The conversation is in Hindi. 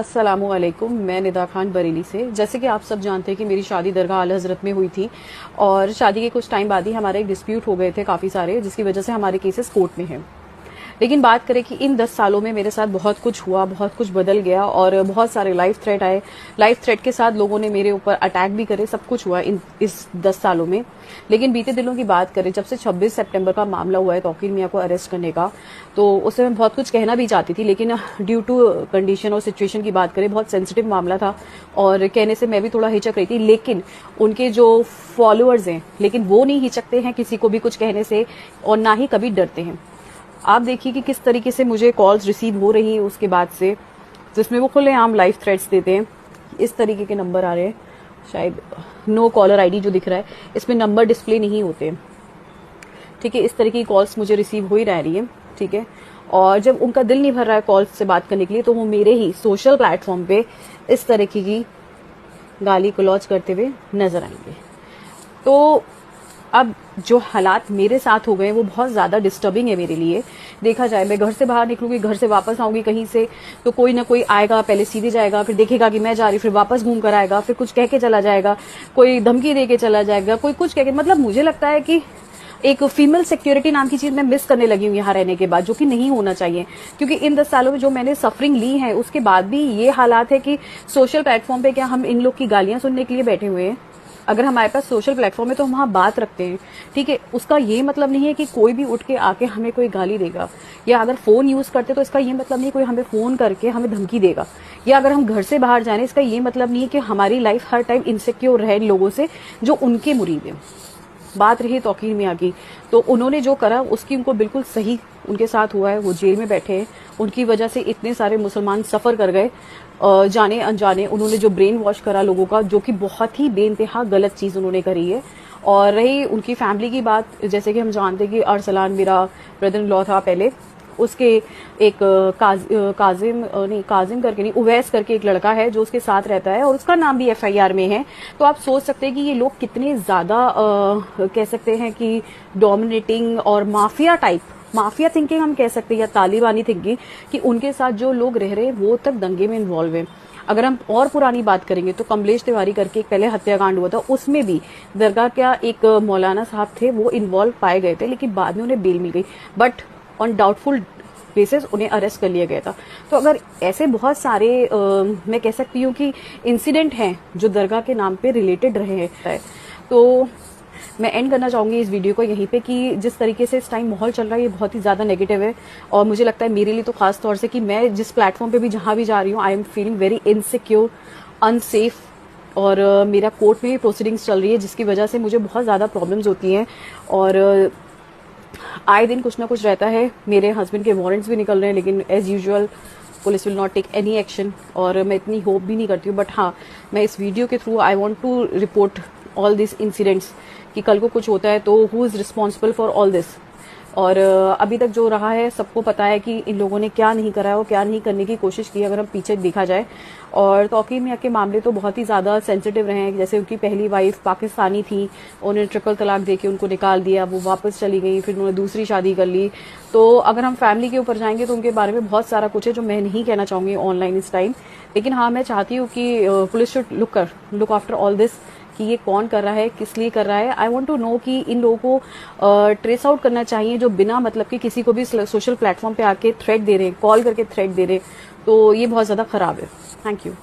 अस्सलामुअलैकुम, मैं निदा खान बरेली से। जैसे कि आप सब जानते हैं कि मेरी शादी दरगाह आला हज़रत में हुई थी और शादी के कुछ टाइम बाद ही हमारे एक डिस्प्यूट हो गए थे काफ़ी सारे, जिसकी वजह से हमारे केसेस कोर्ट में हैं। लेकिन बात करें कि इन 10 सालों में मेरे साथ बहुत कुछ हुआ, बहुत कुछ बदल गया और बहुत सारे लाइफ थ्रेट आए। लाइफ थ्रेट के साथ लोगों ने मेरे ऊपर अटैक भी करे, सब कुछ हुआ इस 10 सालों में। लेकिन बीते दिनों की बात करें, जब से 26 सितंबर का मामला हुआ है तौकीर मियां को अरेस्ट करने का, तो उससे मैं बहुत कुछ कहना भी चाहती थी, लेकिन ड्यू टू कंडीशन और सिचुएशन की बात करें, बहुत सेंसिटिव मामला था और कहने से मैं भी थोड़ा हिचक रही थी। लेकिन उनके जो फॉलोअर्स हैं, लेकिन वो नहीं हिचकते हैं किसी को भी कुछ कहने से और ना ही कभी डरते हैं। आप देखिए कि किस तरीके से मुझे कॉल्स रिसीव हो रही हैं उसके बाद से, जिसमें वो खुलेआम लाइफ थ्रेट्स देते हैं। इस तरीके के नंबर आ रहे हैं, शायद नो कॉलर आईडी जो दिख रहा है इसमें नंबर डिस्प्ले नहीं होते, ठीक है। इस तरीके की कॉल्स मुझे रिसीव हो ही रही है, ठीक है। और जब उनका दिल नहीं भर रहा है कॉल्स से बात करने के लिए, तो वो मेरे ही सोशल प्लेटफॉर्म पे इस तरीके की गाली गलौज करते हुए नजर आएंगे। तो अब जो हालात मेरे साथ हो गए वो बहुत ज्यादा डिस्टर्बिंग है मेरे लिए। देखा जाए, मैं घर से बाहर निकलूंगी, घर से वापस आऊंगी कहीं से, तो कोई ना कोई आएगा, पहले सीधे जाएगा, फिर देखेगा कि मैं जा रही, फिर वापस घूम कर आएगा, फिर कुछ कह के चला जाएगा, कोई धमकी दे के चला जाएगा, कोई कुछ कह के। मतलब मुझे लगता है कि एक फीमेल सिक्योरिटी नाम की चीज मैं मिस करने लगी हूँ यहाँ रहने के बाद, जो कि नहीं होना चाहिए। क्योंकि इन 10 सालों में जो मैंने सफरिंग ली है, उसके बाद भी ये हालात है कि सोशल प्लेटफॉर्म पे क्या हम इन लोग की गालियां सुनने के लिए बैठे हुए हैं? अगर हमारे पास सोशल प्लेटफॉर्म है तो हम वहां बात रखते हैं, ठीक है। उसका ये मतलब नहीं है कि कोई भी उठ के आके हमें कोई गाली देगा, या अगर फोन यूज करते तो इसका ये मतलब नहीं कोई हमें फोन करके हमें धमकी देगा, या अगर हम घर से बाहर जाने इसका ये मतलब नहीं है कि हमारी लाइफ हर टाइम इनसिक्योर रहे लोगों से जो उनके मुरीद हैं। बात रही तौकीर मियां की, तो उन्होंने जो करा उसकी उनको बिल्कुल सही उनके साथ हुआ है। वो जेल में बैठे हैं, उनकी वजह से इतने सारे मुसलमान सफर कर गए, जाने अनजाने। उन्होंने जो ब्रेन वॉश करा लोगों का, जो कि बहुत ही बेइंतहा गलत चीज उन्होंने करी है। और रही उनकी फैमिली की बात, जैसे कि हम जानते हैं कि अरसलान मेरा ब्रदर इन लॉ था पहले, उसके एक काजिम करके नहीं, उवैस करके एक लड़का है जो उसके साथ रहता है और उसका नाम भी FIR में है। तो आप सोच सकते हैं कि ये लोग कितने ज्यादा कह सकते हैं कि डोमिनेटिंग और माफिया थिंकिंग हम कह सकते हैं, या तालिबानी थिंकिंग, कि उनके साथ जो लोग रह रहे हैं वो तक दंगे में इन्वॉल्व है। अगर हम और पुरानी बात करेंगे तो कमलेश तिवारी करके एक पहले हत्याकांड हुआ था, उसमें भी दरगाह का एक मौलाना साहब थे, वो इन्वॉल्व पाए गए थे, लेकिन बाद में उन्हें बेल मिल गई, बट ऑन डाउटफुल बेसिस उन्हें अरेस्ट कर लिया गया था। तो अगर ऐसे बहुत सारे मैं कह सकती हूँ कि इंसिडेंट हैं जो दरगाह के नाम पे रिलेटेड रहे हैं, तो मैं एंड करना चाहूंगी इस वीडियो को यहीं पे कि जिस तरीके से इस टाइम माहौल चल रहा है ये बहुत ही ज्यादा नेगेटिव है। और मुझे लगता है मेरे लिए तो खास तौर से कि मैं जिस प्लेटफॉर्म पे भी जहां भी जा रही हूँ, I am feeling very insecure, unsafe. और मेरा कोर्ट में भी प्रोसीडिंग्स चल रही है, जिसकी वजह से मुझे बहुत ज्यादा प्रॉब्लम्स होती हैं और आए दिन कुछ ना कुछ रहता है। मेरे हस्बैंड के वारंट्स भी निकल रहे हैं, लेकिन as usual police will not take any action, और मैं इतनी होप भी नहीं करती हूँ। बट हाँ, मैं इस वीडियो के through I want to report all this incidents, कि कल को कुछ होता है तो who is responsible for all this. और अभी तक जो रहा है सबको पता है कि इन लोगों ने क्या नहीं करा है और क्या नहीं करने की कोशिश की, अगर हम पीछे देखा जाए। और तौकीर मियां के मामले तो बहुत ही ज्यादा सेंसिटिव रहे हैं। जैसे उनकी पहली वाइफ पाकिस्तानी थी, उन्हें ट्रिपल तलाक देके उनको निकाल दिया, वो वापस चली गई, फिर उन्होंने दूसरी शादी कर ली। तो अगर हम फैमिली के ऊपर जाएंगे तो उनके बारे में बहुत सारा कुछ है जो मैं नहीं कहना चाहूंगी ऑनलाइन इस टाइम। लेकिन हाँ, मैं चाहती हूँ कि police should look after all this, कि ये कौन कर रहा है, किस लिए कर रहा है। आई वांट टू नो कि इन लोगों को ट्रेस आउट करना चाहिए जो बिना मतलब कि किसी को भी सोशल प्लेटफॉर्म पे आके थ्रेट दे रहे हैं, कॉल करके थ्रेट दे रहे हैं। तो ये बहुत ज्यादा खराब है। Thank you.